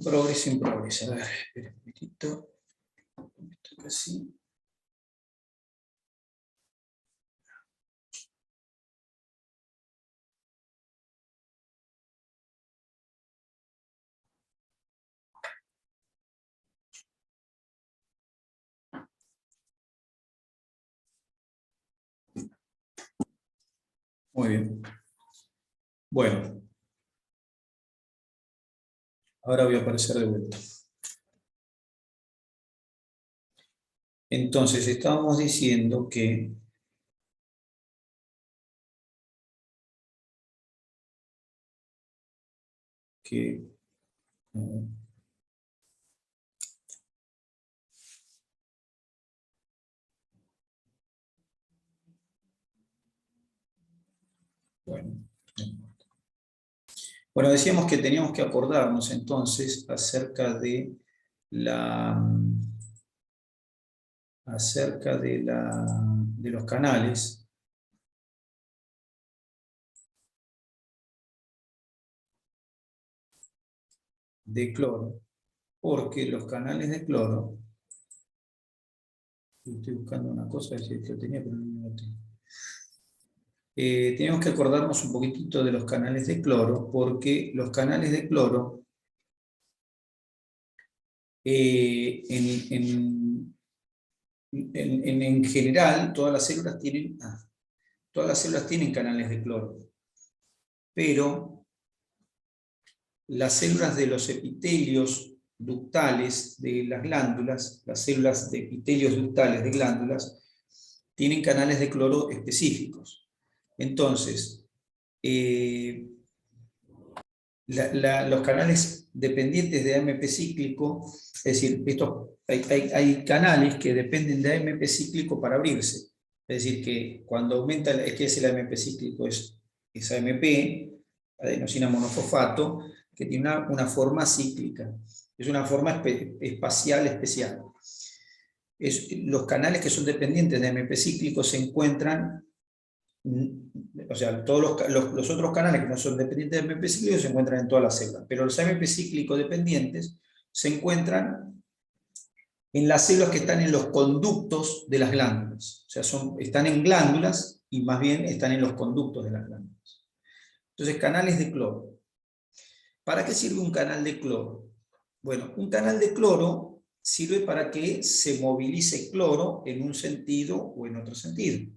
Progreso en progreso. A ver, espera un poquitito. Esto casi. Muy bien. Bueno. Ahora voy a aparecer de vuelta. Entonces, estábamos diciendo que bueno, decíamos que teníamos que acordarnos entonces acerca de de los canales de cloro, porque los canales de cloro, estoy buscando una cosa, si lo tenía, pero no lo tengo. Tenemos que acordarnos un poquitito de los canales de cloro, porque los canales de cloro en general todas las células tienen canales de cloro, pero las células de los epitelios ductales de las glándulas, las células de epitelios ductales de glándulas, tienen canales de cloro específicos. Entonces, los canales dependientes de AMP cíclico, es decir, hay canales que dependen de AMP cíclico para abrirse. Es decir, que cuando aumenta, ¿qué es el AMP cíclico? Es AMP, adenosina monofosfato, que tiene una forma cíclica. Es una forma espacial especial. Los canales que son dependientes de AMP cíclico se encuentran, o sea, todos los otros canales que no son dependientes de AMP cíclico se encuentran en todas las células, pero los AMP cíclico dependientes se encuentran en las células que están en los conductos de las glándulas. O sea, están en glándulas y más bien están en los conductos de las glándulas. Entonces, canales de cloro. ¿Para qué sirve un canal de cloro? Bueno, un canal de cloro sirve para que se movilice cloro en un sentido o en otro sentido.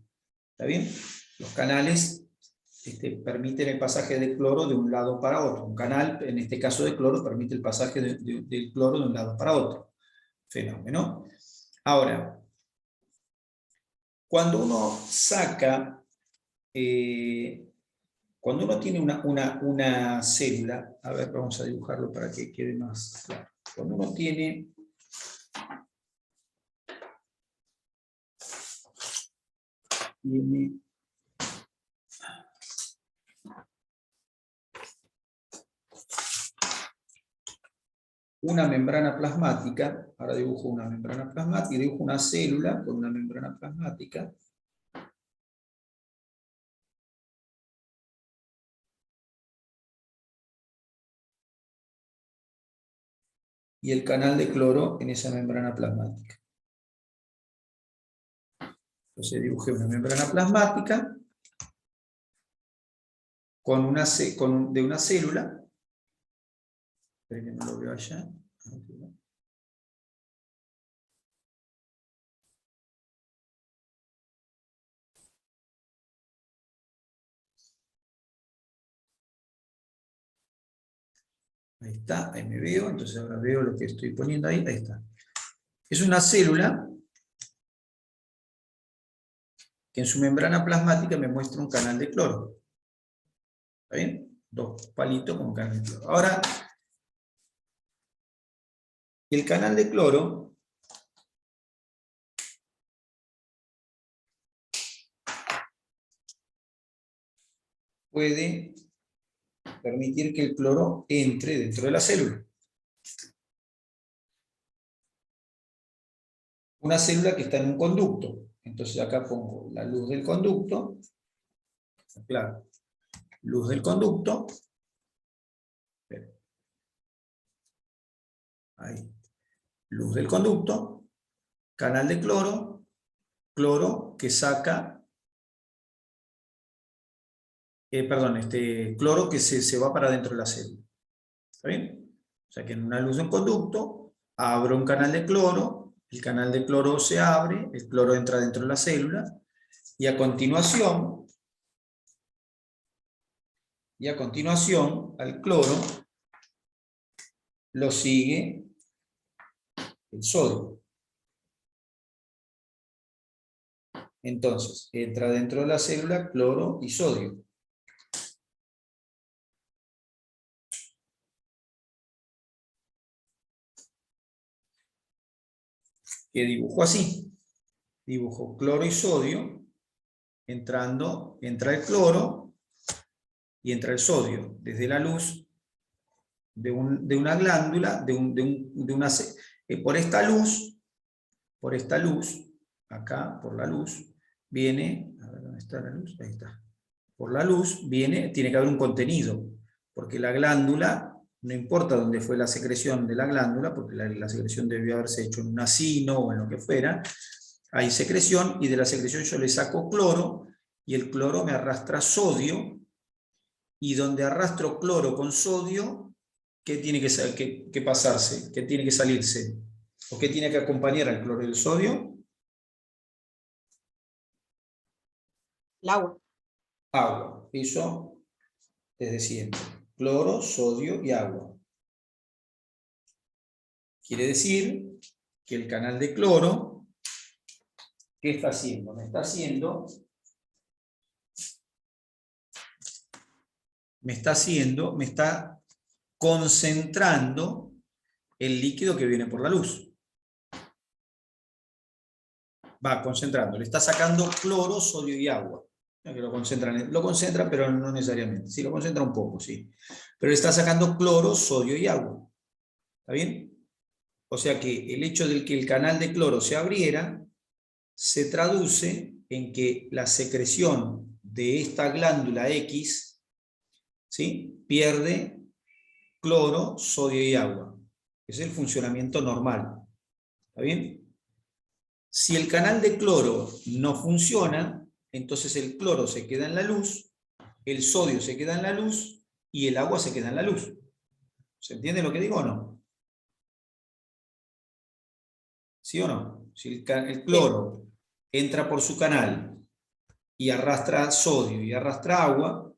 ¿Está bien? Los canales permiten el pasaje de cloro de un lado para otro. Un canal, en este caso de cloro, permite el pasaje del cloro de un lado para otro. Fenómeno. Ahora, cuando uno saca, cuando uno tiene una célula, a ver, vamos a dibujarlo para que quede más claro. Cuando uno tiene una membrana plasmática, ahora dibujo una membrana plasmática, y dibujo una célula con una membrana plasmática. Y el canal de cloro en esa membrana plasmática. Entonces dibujé una membrana plasmática de una célula. Esperen que no lo veo allá. Ahí está, ahí me veo, entonces ahora veo lo que estoy poniendo ahí, ahí está. Es una célula que en su membrana plasmática me muestra un canal de cloro. ¿Está bien? Dos palitos con un canal de cloro. Ahora, el canal de cloro puede permitir que el cloro entre dentro de la célula. Una célula que está en un conducto. Entonces acá pongo la luz del conducto. Claro, luz del conducto. ahí. Luz del conducto, canal de cloro, cloro que saca, cloro que se va para dentro de la célula. ¿Está bien? O sea que en una luz de un conducto, abro un canal de cloro, el canal de cloro se abre, el cloro entra dentro de la célula, y a continuación al cloro lo sigue el sodio. Entonces, entra dentro de la célula cloro y sodio. Que dibujo así. Dibujo cloro y sodio. Entra el cloro y entra el sodio. Desde la luz de una glándula, por esta luz, acá, por la luz, viene, a ver, ¿dónde está la luz? Ahí está. Por la luz viene, tiene que haber un contenido, porque la glándula, no importa dónde fue la secreción de la glándula, porque la secreción debió haberse hecho en un acino o en lo que fuera, hay secreción, y de la secreción yo le saco cloro, y el cloro me arrastra sodio, y donde arrastro cloro con sodio, ¿qué tiene que pasarse? ¿Qué tiene que salirse? ¿O qué tiene que acompañar al cloro y el sodio? El agua. Agua. Eso desde siempre. Cloro, sodio y agua. Quiere decir que el canal de cloro, ¿qué está haciendo? Me está concentrando el líquido que viene por la luz. Va concentrando, le está sacando cloro, sodio y agua. No que lo concentra, pero no necesariamente. Sí, lo concentra un poco, sí. Pero le está sacando cloro, sodio y agua. ¿Está bien? O sea que el hecho de que el canal de cloro se abriera se traduce en que la secreción de esta glándula X, ¿sí?, pierde cloro, sodio y agua. Ese es el funcionamiento normal. ¿Está bien? Si el canal de cloro no funciona, entonces el cloro se queda en la luz, el sodio se queda en la luz y el agua se queda en la luz. ¿Se entiende lo que digo o no? ¿Sí o no? Si el cloro entra por su canal y arrastra sodio y arrastra agua,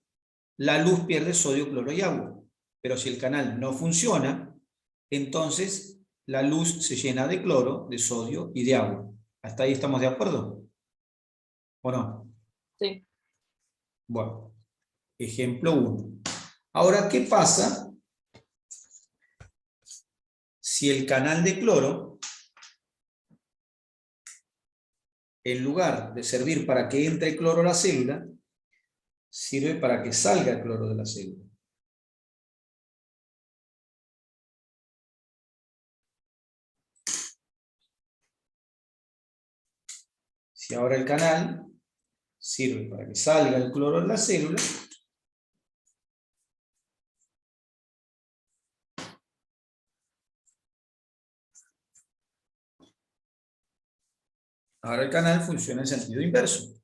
la luz pierde sodio, cloro y agua. Pero si el canal no funciona, entonces la luz se llena de cloro, de sodio y de agua. ¿Hasta ahí estamos de acuerdo? ¿O no? Sí. Bueno, ejemplo 1. Ahora, ¿qué pasa si el canal de cloro, en lugar de servir para que entre el cloro a la célula, sirve para que salga el cloro de la célula? Si ahora el canal sirve para que salga el cloro de la célula, ahora el canal funciona en sentido inverso.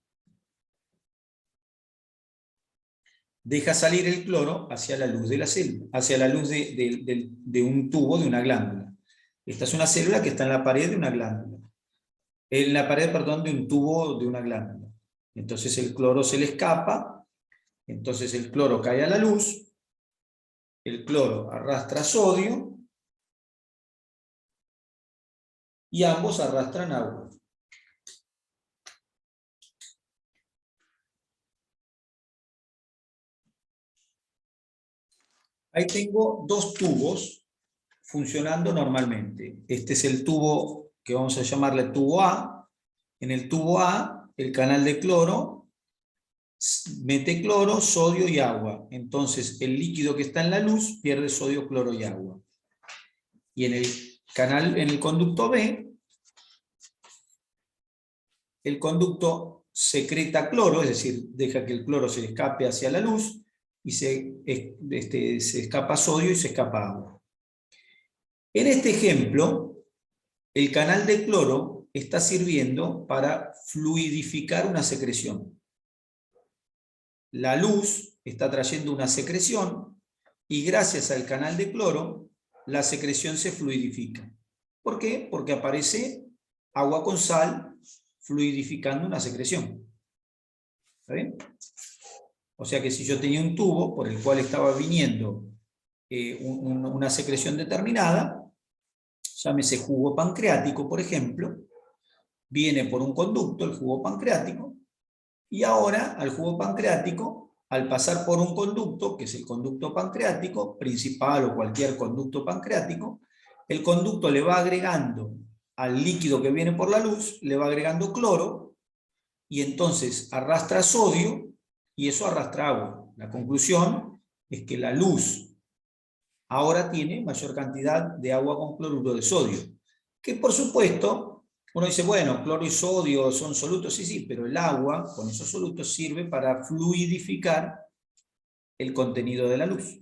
Deja salir el cloro hacia la luz de la célula, hacia la luz de un tubo de una glándula. Esta es una célula que está en la pared de una glándula. En la pared, perdón, de un tubo de una glándula. Entonces el cloro se le escapa, entonces el cloro cae a la luz, el cloro arrastra sodio y ambos arrastran agua. Ahí tengo dos tubos funcionando normalmente. Este es el tubo que vamos a llamarle tubo A. En el tubo A, el canal de cloro mete cloro, sodio y agua. Entonces el líquido que está en la luz pierde sodio, cloro y agua. Y en el conducto B, el conducto secreta cloro, es decir, deja que el cloro se escape hacia la luz, y se escapa sodio y se escapa agua. En este ejemplo, el canal de cloro está sirviendo para fluidificar una secreción. La luz está trayendo una secreción y gracias al canal de cloro, la secreción se fluidifica. ¿Por qué? Porque aparece agua con sal fluidificando una secreción. ¿Está bien? O sea que si yo tenía un tubo por el cual estaba viniendo una secreción determinada, llámese jugo pancreático, por ejemplo, viene por un conducto, el jugo pancreático, y ahora al jugo pancreático, al pasar por un conducto, que es el conducto pancreático, principal o cualquier conducto pancreático, el conducto le va agregando al líquido que viene por la luz, le va agregando cloro, y entonces arrastra sodio, y eso arrastra agua. La conclusión es que la luz ahora tiene mayor cantidad de agua con cloruro de sodio, que por supuesto, uno dice, bueno, cloro y sodio son solutos, sí, sí, pero el agua con esos solutos sirve para fluidificar el contenido de la luz.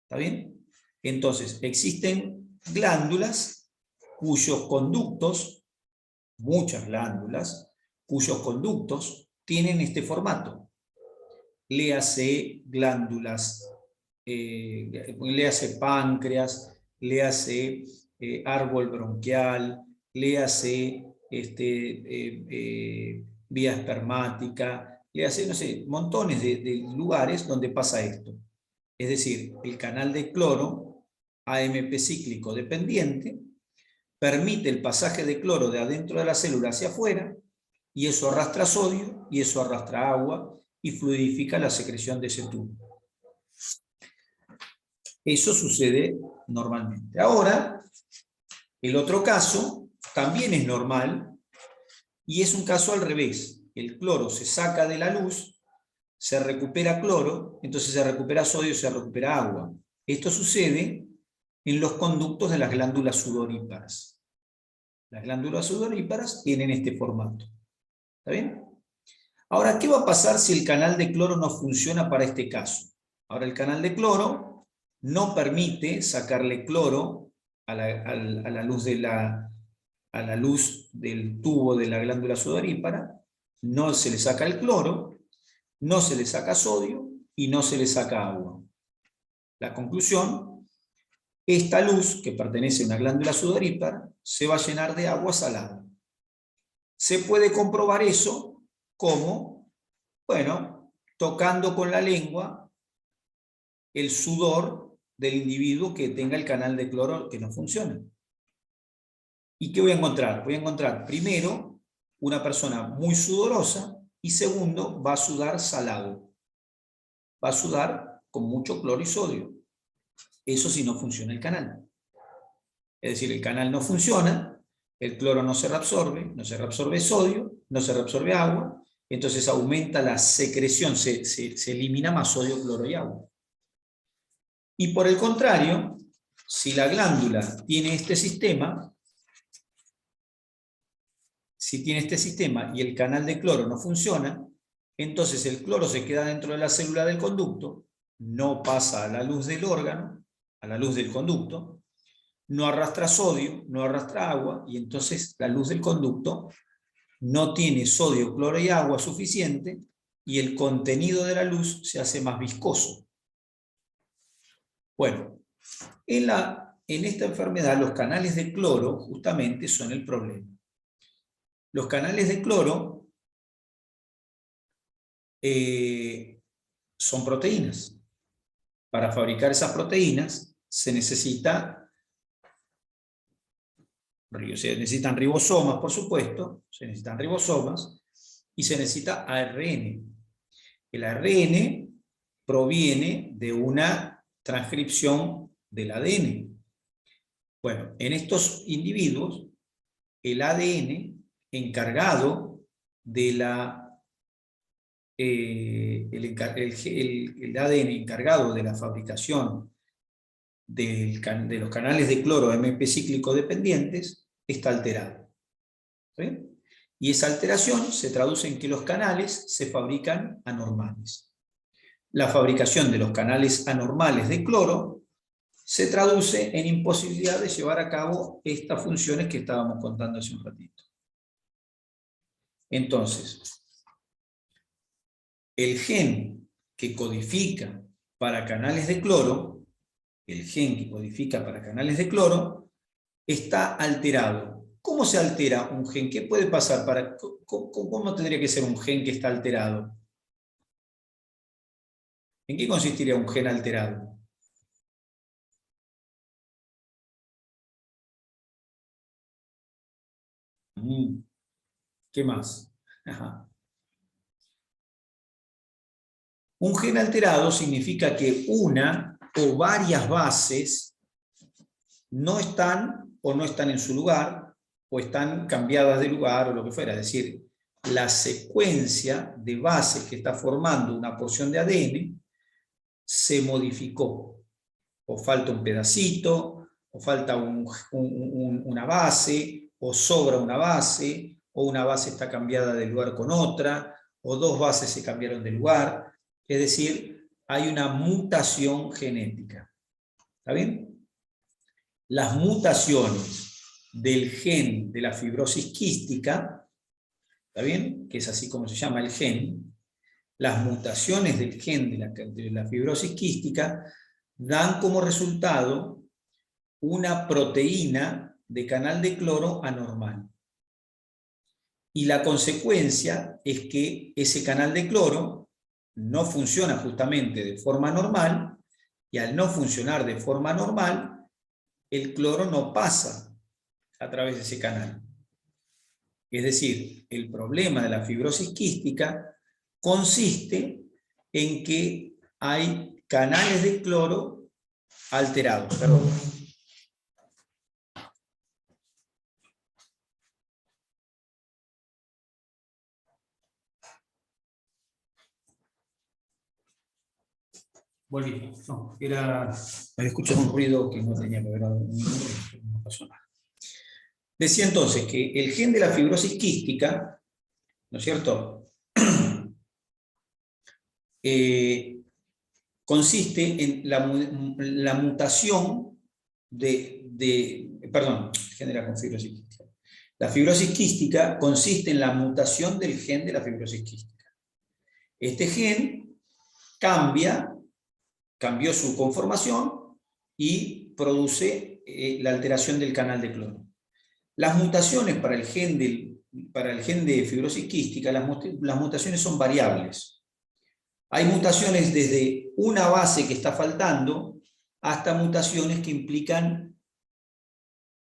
¿Está bien? Entonces, existen glándulas cuyos conductos, muchas glándulas, cuyos conductos tienen este formato. Léase glándulas, léase páncreas, léase árbol bronquial, léase vía espermática, léase, no sé, montones de lugares donde pasa esto. Es decir, el canal de cloro, AMP cíclico dependiente, permite el pasaje de cloro de adentro de la célula hacia afuera, y eso arrastra sodio, y eso arrastra agua, y fluidifica la secreción de ese tubo. Eso sucede normalmente. Ahora, el otro caso también es normal, y es un caso al revés. El cloro se saca de la luz, se recupera cloro, entonces se recupera sodio, se recupera agua. Esto sucede en los conductos de las glándulas sudoríparas. Las glándulas sudoríparas tienen este formato. ¿Está bien? Ahora, ¿qué va a pasar si el canal de cloro no funciona para este caso? Ahora, el canal de cloro no permite sacarle cloro a la luz del tubo de la glándula sudorípara, no se le saca el cloro, no se le saca sodio y no se le saca agua. La conclusión, esta luz, que pertenece a una glándula sudorípara, se va a llenar de agua salada. Se puede comprobar eso como, bueno, tocando con la lengua el sudor del individuo que tenga el canal de cloro que no funciona. ¿Y qué voy a encontrar? Voy a encontrar, primero, una persona muy sudorosa, y segundo, va a sudar salado. Va a sudar con mucho cloro y sodio. Eso si no funciona el canal. Es decir, el canal no funciona, el cloro no se reabsorbe sodio, no se reabsorbe agua, entonces aumenta la secreción, se elimina más sodio, cloro y agua. Y por el contrario, si la glándula tiene este sistema, y el canal de cloro no funciona, entonces el cloro se queda dentro de la célula del conducto, no pasa a la luz del órgano, a la luz del conducto, no arrastra sodio, no arrastra agua, y entonces la luz del conducto no tiene sodio, cloro y agua suficiente, y el contenido de la luz se hace más viscoso. Bueno, en esta enfermedad los canales de cloro justamente son el problema. Los canales de cloro son proteínas. Para fabricar esas proteínas se necesitan ribosomas, por supuesto, y se necesita ARN. El ARN proviene de una transcripción del ADN. Bueno, en estos individuos, el ADN encargado de el ADN encargado de la fabricación de los canales de cloro AMP cíclico dependientes está alterado. ¿Sí? Y esa alteración se traduce en que los canales se fabrican anormales. La fabricación de los canales anormales de cloro se traduce en imposibilidad de llevar a cabo estas funciones que estábamos contando hace un ratito. Entonces, el gen que codifica para canales de cloro, está alterado. ¿Cómo se altera un gen? ¿Qué puede pasar? ¿Cómo tendría que ser un gen que está alterado? ¿En qué consistiría un gen alterado? ¿Qué más? Ajá. Un gen alterado significa que una o varias bases no están o no están en su lugar, o están cambiadas de lugar o lo que fuera. Es decir, la secuencia de bases que está formando una porción de ADN se modificó. O falta un pedacito, o falta una base, o sobra una base, o una base está cambiada de lugar con otra, o dos bases se cambiaron de lugar. Es decir, hay una mutación genética. ¿Está bien? Las mutaciones del gen de la fibrosis quística, ¿está bien? Que es así como se llama el gen. Las mutaciones del gen de la fibrosis quística dan como resultado una proteína de canal de cloro anormal. Y la consecuencia es que ese canal de cloro no funciona justamente de forma normal, y al no funcionar de forma normal, el cloro no pasa a través de ese canal. Es decir, el problema de la fibrosis quística consiste en que hay canales de cloro alterados. Perdón. Volví. No, había escuchado un ruido que no tenía que ver, no pasó nada. Decía entonces que el gen de la fibrosis quística, ¿no es cierto?, consiste en la mutación perdón, genera con fibrosis quística. La fibrosis quística consiste en la mutación del gen de la fibrosis quística. Este gen cambió su conformación y produce la alteración del canal de cloro. Las mutaciones para el gen de fibrosis quística, las mutaciones son variables. Hay mutaciones desde una base que está faltando hasta mutaciones que implican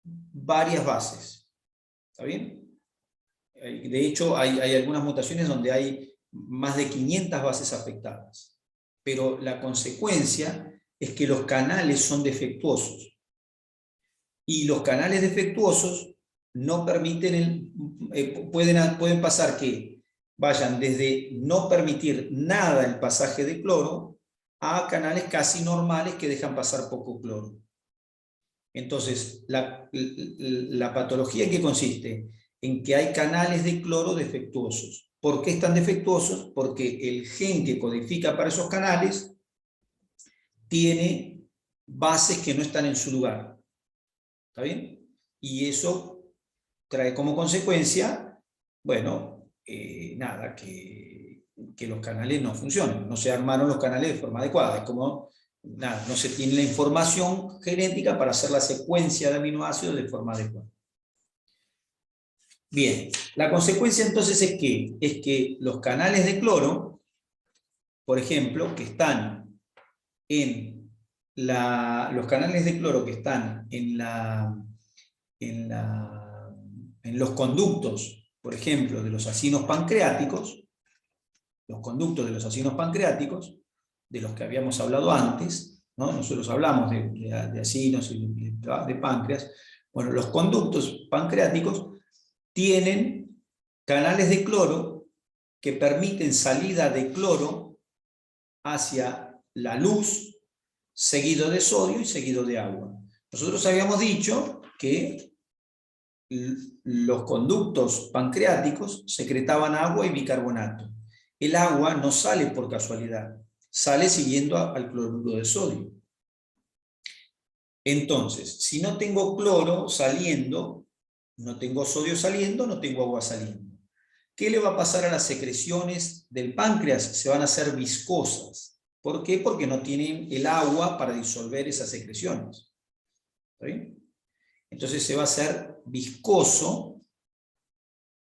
varias bases. ¿Está bien? De hecho, hay algunas mutaciones donde hay más de 500 bases afectadas. Pero la consecuencia es que los canales son defectuosos. Y los canales defectuosos no permiten, pueden pasar que vayan desde no permitir nada el pasaje de cloro a canales casi normales que dejan pasar poco cloro. Entonces, la patología ¿en qué consiste? En que hay canales de cloro defectuosos. ¿Por qué están defectuosos? Porque el gen que codifica para esos canales tiene bases que no están en su lugar. ¿Está bien? Y eso trae como consecuencia, bueno, nada, que los canales no funcionen, no se armaron los canales de forma adecuada, es como, nada, no se tiene la información genética para hacer la secuencia de aminoácidos de forma adecuada. Bien, la consecuencia entonces es que los canales de cloro, por ejemplo, que están en los canales de cloro que están en los conductos, por ejemplo, de los acinos pancreáticos, de los que habíamos hablado antes, ¿no? Nosotros hablamos de acinos y de páncreas. Bueno, los conductos pancreáticos tienen canales de cloro que permiten salida de cloro hacia la luz, seguido de sodio y seguido de agua. Nosotros habíamos dicho que los conductos pancreáticos secretaban agua y bicarbonato. El agua no sale por casualidad, sale siguiendo al cloruro de sodio. Entonces, si no tengo cloro saliendo, no tengo sodio saliendo, no tengo agua saliendo. ¿Qué le va a pasar a las secreciones del páncreas? Se van a hacer viscosas. ¿Por qué? Porque no tienen el agua para disolver esas secreciones. ¿Está bien? Entonces se va a hacer viscoso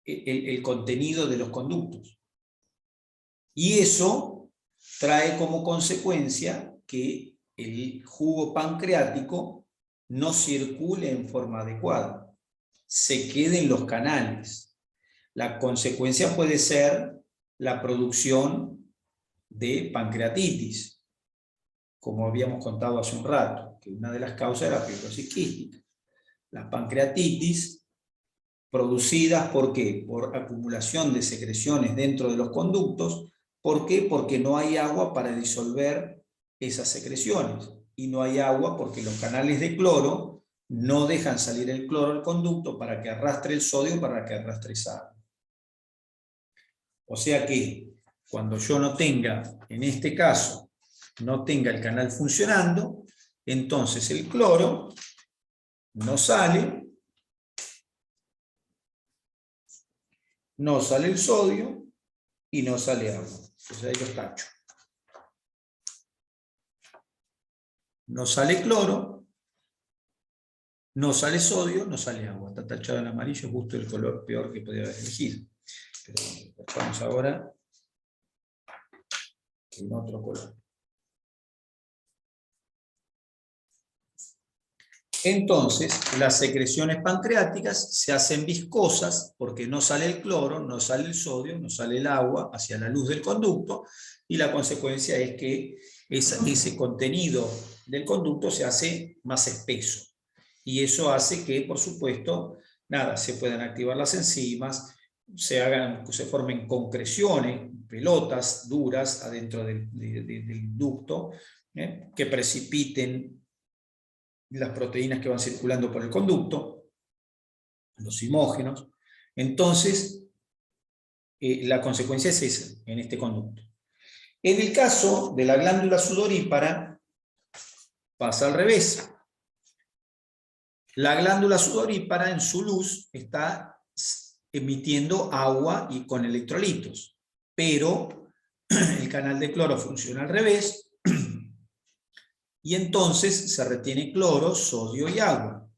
el contenido de los conductos. Y eso trae como consecuencia que el jugo pancreático no circule en forma adecuada, se quede en los canales. La consecuencia puede ser la producción de pancreatitis, como habíamos contado hace un rato, que una de las causas era la fibrosis quística. Las pancreatitis producidas, ¿por qué? Por acumulación de secreciones dentro de los conductos. ¿Por qué? Porque no hay agua para disolver esas secreciones. Y no hay agua porque los canales de cloro no dejan salir el cloro al conducto para que arrastre el sodio, para que arrastre esa agua. O sea que cuando yo no tenga, en este caso, no tenga el canal funcionando, entonces el cloro no sale el sodio y no sale agua. Entonces ahí los tacho. No sale cloro, no sale sodio, no sale agua. Está tachado en amarillo, justo el color peor que podía haber elegido. Pero bueno, tachamos ahora en otro color. Entonces, las secreciones pancreáticas se hacen viscosas porque no sale el cloro, no sale el sodio, no sale el agua hacia la luz del conducto, y la consecuencia es que ese contenido del conducto se hace más espeso. Y eso hace que, por supuesto, se puedan activar las enzimas, se formen concreciones, pelotas duras adentro del ducto, que precipiten las proteínas que van circulando por el conducto, los zimógenos. Entonces, la consecuencia es esa, en este conducto. En el caso de la glándula sudorípara, pasa al revés. La glándula sudorípara, en su luz, está emitiendo agua y con electrolitos, pero el canal de cloro funciona al revés, y entonces se retiene cloro, sodio y agua.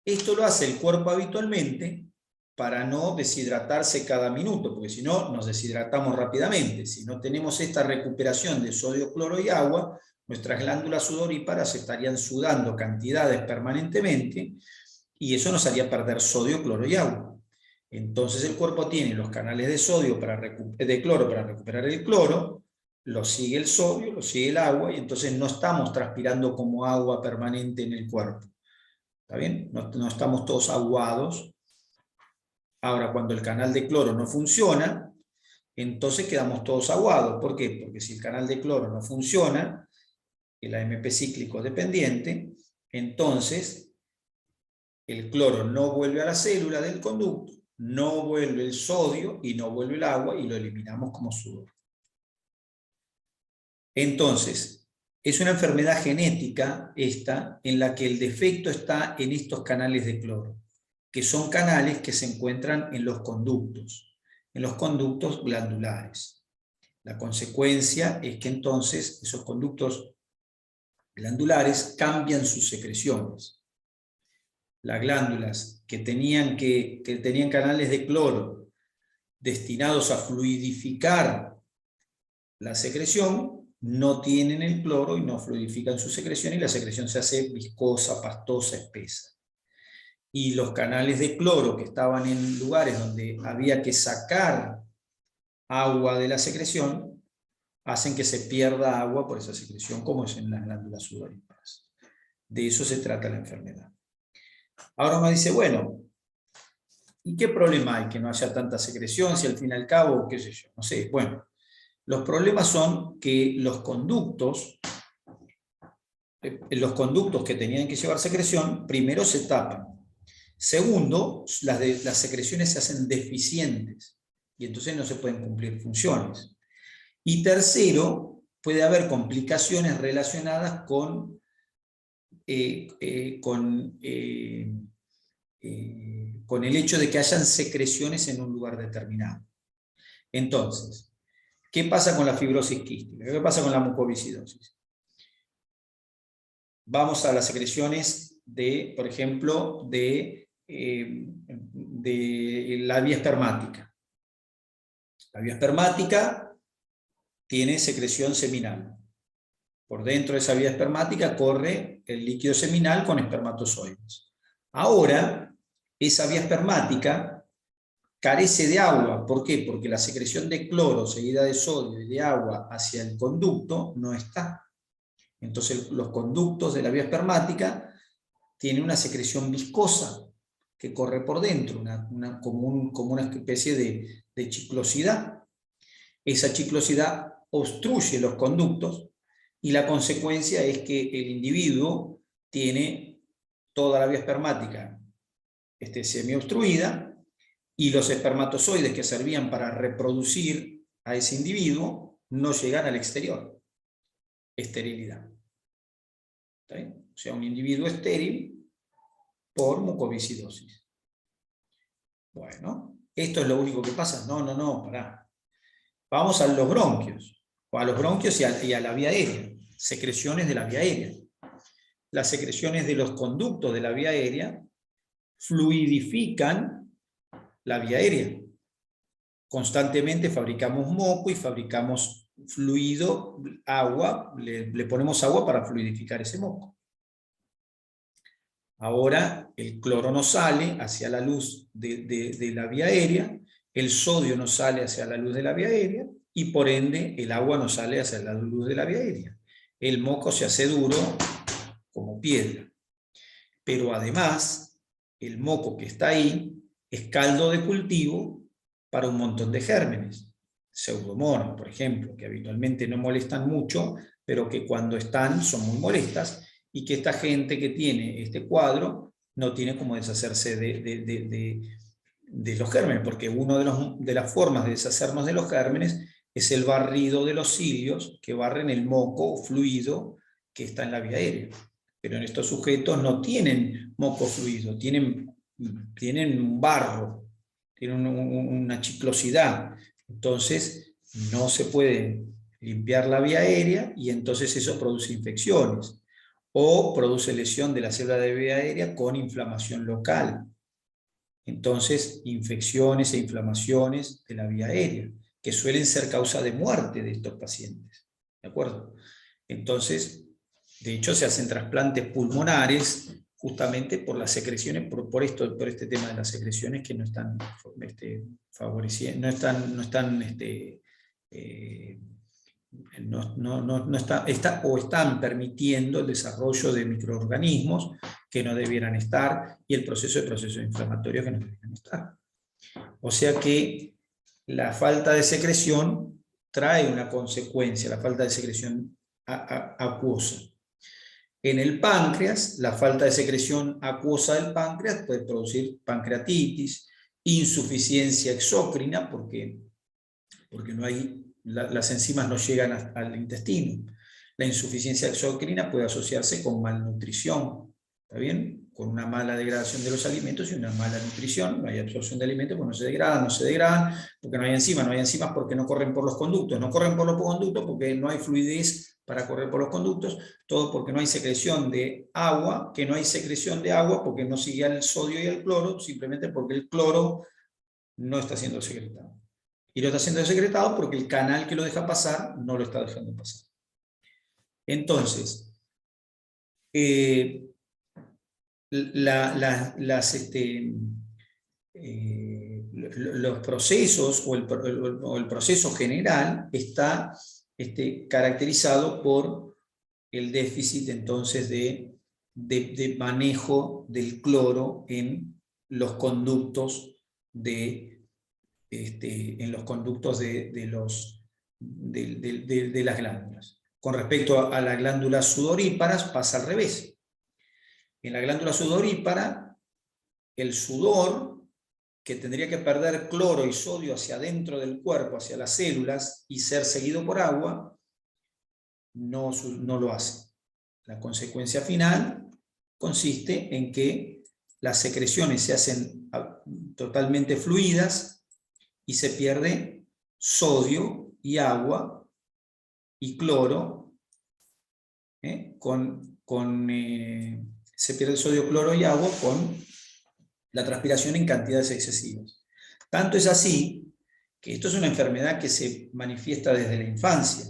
Esto lo hace el cuerpo habitualmente para no deshidratarse cada minuto, porque si no nos deshidratamos rápidamente. Si no tenemos esta recuperación de sodio, cloro y agua, nuestras glándulas sudoríparas estarían sudando cantidades permanentemente y eso nos haría perder sodio, cloro y agua. Entonces el cuerpo tiene los canales de cloro para recuperar el cloro, lo sigue el sodio, lo sigue el agua, y entonces no estamos transpirando como agua permanente en el cuerpo. ¿Está bien? No estamos todos aguados. Ahora, cuando el canal de cloro no funciona, entonces quedamos todos aguados. ¿Por qué? Porque si el canal de cloro no funciona, el AMP cíclico dependiente, entonces el cloro no vuelve a la célula del conducto, no vuelve el sodio y no vuelve el agua, y lo eliminamos como sudor. Entonces, es una enfermedad genética esta, en la que el defecto está en estos canales de cloro, que son canales que se encuentran en los conductos glandulares. La consecuencia es que entonces esos conductos glandulares cambian sus secreciones. Las glándulas que tenían canales de cloro destinados a fluidificar la secreción, no tienen el cloro y no fluidifican su secreción, y la secreción se hace viscosa, pastosa, espesa. Y los canales de cloro que estaban en lugares donde había que sacar agua de la secreción, hacen que se pierda agua por esa secreción, como es en las glándulas sudoríparas. De eso se trata la enfermedad. Ahora uno dice, bueno, ¿y qué problema hay que no haya tanta secreción? Si al fin y al cabo, qué sé yo, no sé, bueno. Los problemas son que los conductos que tenían que llevar secreción, primero se tapan. Segundo, las secreciones se hacen deficientes y entonces no se pueden cumplir funciones. Y tercero, puede haber complicaciones relacionadas con con el hecho de que hayan secreciones en un lugar determinado. Entonces, ¿qué pasa con la fibrosis quística? ¿Qué pasa con la mucoviscidosis? Vamos a las secreciones de, por ejemplo, de la vía espermática. La vía espermática tiene secreción seminal. Por dentro de esa vía espermática corre el líquido seminal con espermatozoides. Ahora, esa vía espermática carece de agua. ¿Por qué? Porque la secreción de cloro seguida de sodio y de agua hacia el conducto no está. Entonces los conductos de la vía espermática tienen una secreción viscosa que corre por dentro, como una especie de chiclosidad. Esa chiclosidad obstruye los conductos y la consecuencia es que el individuo tiene toda la vía espermática semiobstruida y los espermatozoides que servían para reproducir a ese individuo no llegan al exterior. Esterilidad. ¿Está bien? O sea, un individuo estéril por mucoviscidosis. Bueno, ¿esto es lo único que pasa? No, pará. Vamos a los bronquios, y a la vía aérea, secreciones de la vía aérea. Las secreciones de los conductos de la vía aérea fluidifican la vía aérea. Constantemente fabricamos moco y fabricamos fluido, agua, le ponemos agua para fluidificar ese moco. Ahora el cloro no sale hacia la luz de la vía aérea, el sodio no sale hacia la luz de la vía aérea, y por ende el agua no sale hacia la luz de la vía aérea. El moco se hace duro como piedra. Pero además, el moco que está ahí es caldo de cultivo para un montón de gérmenes. Pseudomonas, por ejemplo, que habitualmente no molestan mucho, pero que cuando están son muy molestas, y que esta gente que tiene este cuadro no tiene cómo deshacerse de los gérmenes, porque una de las formas de deshacernos de los gérmenes es el barrido de los cilios que barren el moco fluido que está en la vía aérea. Pero en estos sujetos no tienen moco fluido, tienen un barro, tienen una chiclosidad. Entonces no se puede limpiar la vía aérea y entonces eso produce infecciones o produce lesión de la célula de vía aérea con inflamación local. Entonces, infecciones e inflamaciones de la vía aérea, que suelen ser causa de muerte de estos pacientes. ¿De acuerdo? Entonces, de hecho, se hacen trasplantes pulmonares justamente por las secreciones, por este tema de las secreciones que no están favoreciendo, están permitiendo el desarrollo de microorganismos que no debieran estar y el proceso de procesos inflamatorios que no debieran estar. O sea que la falta de secreción trae una consecuencia, la falta de secreción acuosa. En el páncreas, la falta de secreción acuosa del páncreas puede producir pancreatitis, insuficiencia exócrina, porque no hay, las enzimas no llegan al intestino. La insuficiencia exócrina puede asociarse con malnutrición, ¿está bien? Con una mala degradación de los alimentos y una mala nutrición. No hay absorción de alimentos porque no se degradan, porque no hay enzimas porque no corren por los conductos, no corren por los conductos porque no hay fluidez para correr por los conductos, todo porque no hay secreción de agua, que no hay secreción de agua porque no sigue el sodio y el cloro, simplemente porque el cloro no está siendo secretado. Y lo está siendo secretado porque el canal que lo deja pasar no lo está dejando pasar. Entonces, los procesos o el proceso general está caracterizado por el déficit entonces de manejo del cloro en los conductos de las glándulas. Con respecto a las glándulas sudoríparas pasa al revés. En la glándula sudorípara, el sudor, que tendría que perder cloro y sodio hacia adentro del cuerpo, hacia las células, y ser seguido por agua, no lo hace. La consecuencia final consiste en que las secreciones se hacen totalmente fluidas y se pierde sodio y agua y cloro, se pierde sodio, cloro y agua con la transpiración en cantidades excesivas. Tanto es así que esto es una enfermedad que se manifiesta desde la infancia.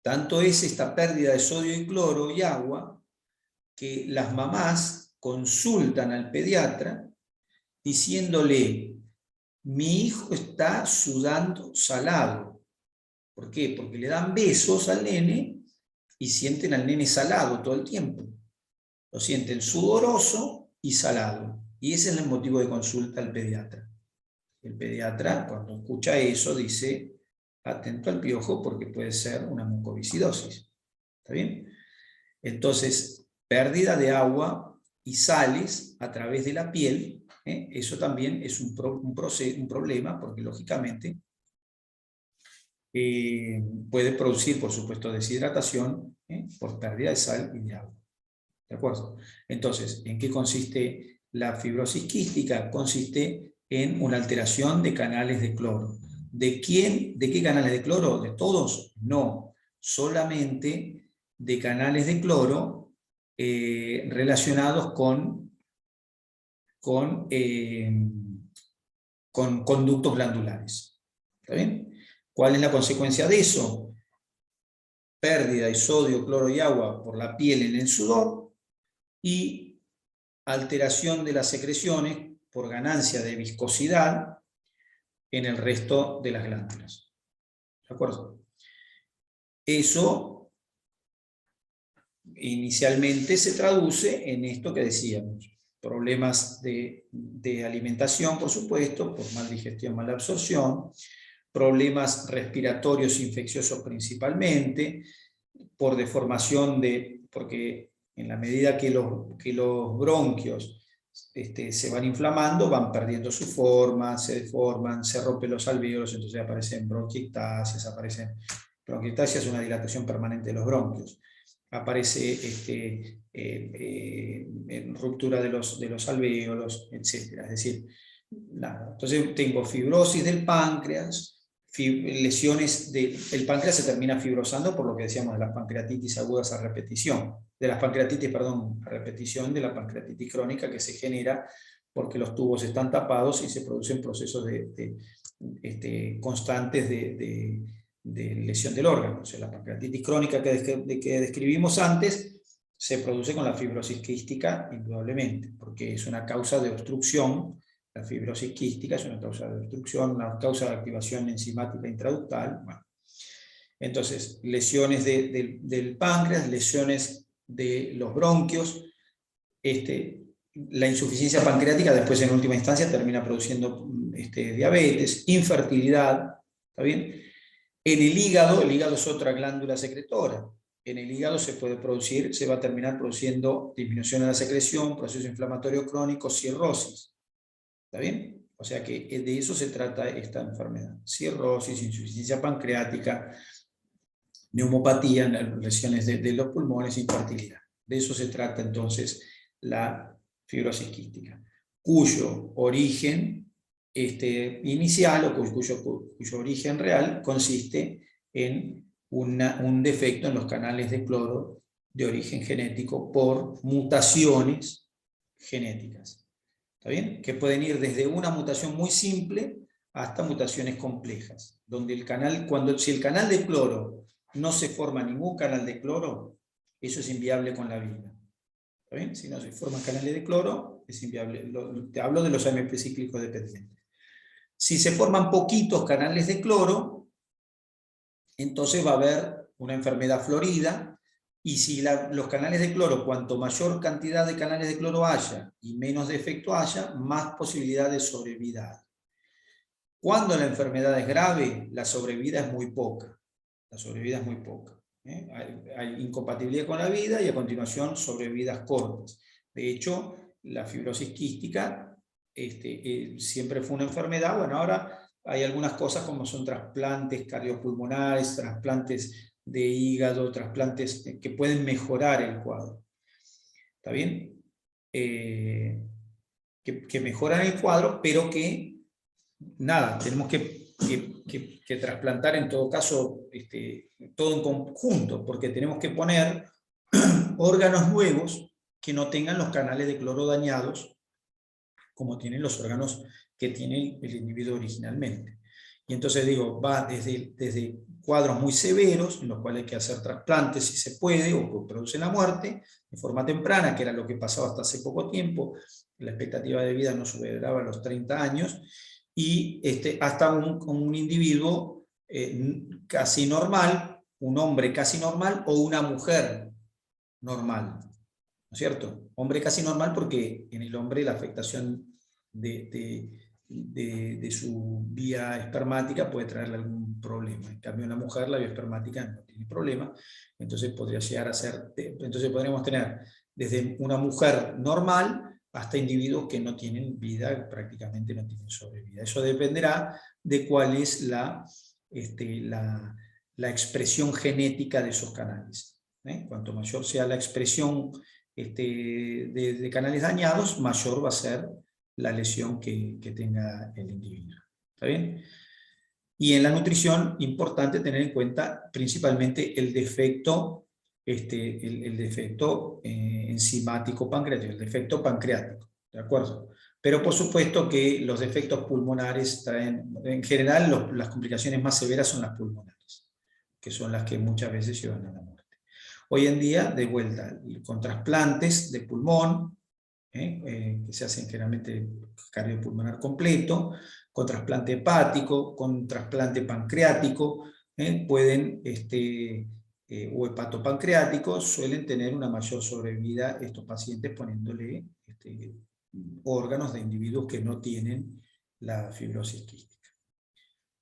Tanto es esta pérdida de sodio y cloro y agua que las mamás consultan al pediatra diciéndole: mi hijo está sudando salado. ¿Por qué? Porque le dan besos al nene y sienten al nene salado todo el tiempo. Lo sienten sudoroso y salado. Y ese es el motivo de consulta al pediatra. El pediatra, cuando escucha eso, dice: atento al piojo porque puede ser una mucoviscidosis. ¿Está bien? Entonces, pérdida de agua y sales a través de la piel, eso también es un problema, porque lógicamente puede producir, por supuesto, deshidratación por pérdida de sal y de agua. ¿De acuerdo? Entonces, ¿en qué consiste la fibrosis quística? Consiste en una alteración de canales de cloro. ¿De quién? ¿De qué canales de cloro? ¿De todos? No, solamente de canales de cloro relacionados con conductos glandulares. ¿Está bien? ¿Cuál es la consecuencia de eso? Pérdida de sodio, cloro y agua por la piel en el sudor y alteración de las secreciones por ganancia de viscosidad en el resto de las glándulas. ¿De acuerdo? Eso inicialmente se traduce en esto que decíamos: problemas de alimentación, por supuesto, por mal digestión, mala absorción, problemas respiratorios infecciosos principalmente, por deformación porque en la medida que los bronquios se van inflamando, van perdiendo su forma, se deforman, se rompen los alvéolos, entonces aparecen bronquiectasias, bronquiectasia es una dilatación permanente de los bronquios, aparece ruptura de los alvéolos, etc. Es decir, nada. Entonces tengo fibrosis del páncreas, lesiones el páncreas se termina fibrosando por lo que decíamos de las pancreatitis agudas a repetición, de las pancreatitis, perdón, a repetición de la pancreatitis crónica que se genera porque los tubos están tapados y se producen procesos constantes de lesión del órgano. O sea, la pancreatitis crónica que describimos antes se produce con la fibrosis quística indudablemente, porque es una causa de obstrucción. La fibrosis quística es una causa de obstrucción, una causa de activación enzimática intraductal. Bueno. Entonces, lesiones del páncreas, lesiones de los bronquios, la insuficiencia pancreática después en última instancia termina produciendo diabetes, infertilidad, ¿está bien? En el hígado es otra glándula secretora. En el hígado se va a terminar produciendo disminución de la secreción, proceso inflamatorio crónico, cirrosis. ¿Está bien? O sea que de eso se trata esta enfermedad. Cirrosis, insuficiencia pancreática, neumopatía, lesiones de los pulmones, infertilidad. De eso se trata entonces la fibrosis quística, cuyo origen inicial o cuyo origen real consiste en un defecto en los canales de cloro de origen genético por mutaciones genéticas. ¿Está bien? Que pueden ir desde una mutación muy simple hasta mutaciones complejas, donde si el canal de cloro no se forma ningún canal de cloro, eso es inviable con la vida. ¿Está bien? Si no se forman canales de cloro, es inviable. Te hablo de los AMP cíclicos dependientes. Si se forman poquitos canales de cloro, entonces va a haber una enfermedad florida. Y si los canales de cloro, cuanto mayor cantidad de canales de cloro haya y menos defecto haya, más posibilidad de sobrevida hay. Cuando la enfermedad es grave, la sobrevida es muy poca. La sobrevida es muy poca. Hay incompatibilidad con la vida y a continuación sobrevidas cortas. De hecho, la fibrosis quística siempre fue una enfermedad. Bueno, ahora hay algunas cosas como son trasplantes cardiopulmonares, trasplantes de hígado, trasplantes que pueden mejorar el cuadro. ¿Está bien? Que mejoran el cuadro, pero que, nada, tenemos que trasplantar en todo caso todo en conjunto, porque tenemos que poner órganos nuevos que no tengan los canales de cloro dañados, como tienen los órganos que tiene el individuo originalmente. Y entonces digo, va desde cuadros muy severos, en los cuales hay que hacer trasplantes si se puede, o que producen la muerte, de forma temprana, que era lo que pasaba hasta hace poco tiempo, la expectativa de vida no superaba los 30 años, y hasta un individuo casi normal, un hombre casi normal, o una mujer normal, ¿no es cierto? Hombre casi normal porque en el hombre la afectación de su vía espermática puede traerle algún problema. En cambio, en la mujer la vía espermática no tiene problema, entonces podría llegar a ser, entonces podríamos tener desde una mujer normal hasta individuos que no tienen vida, prácticamente no tienen sobrevida. Eso dependerá de cuál es la expresión genética de esos canales. Cuanto mayor sea la expresión de canales dañados, mayor va a ser la lesión que tenga el individuo. ¿Está bien? Y en la nutrición, importante tener en cuenta principalmente el defecto, el defecto enzimático pancreático, el defecto pancreático, ¿de acuerdo? Pero por supuesto que los defectos pulmonares traen, en general las complicaciones más severas son las pulmonares, que son las que muchas veces llevan a la muerte. Hoy en día, de vuelta, con trasplantes de pulmón, que se hacen generalmente cardiopulmonar completo, con trasplante hepático, con trasplante pancreático, pueden, o hepatopancreático, suelen tener una mayor sobrevida estos pacientes poniéndole órganos de individuos que no tienen la fibrosis quística.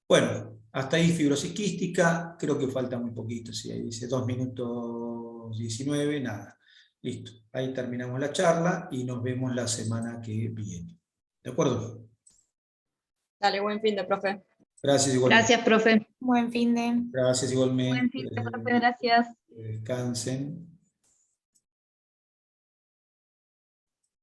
Bueno, hasta ahí fibrosis quística, creo que falta muy poquito, si ahí dice 2 minutos 19, nada. Listo, ahí terminamos la charla y nos vemos la semana que viene. ¿De acuerdo? Dale, buen fin de, profe. Gracias igualmente. Gracias, profe. Buen fin de. Gracias igualmente. Buen fin de, profe. Gracias. Descansen.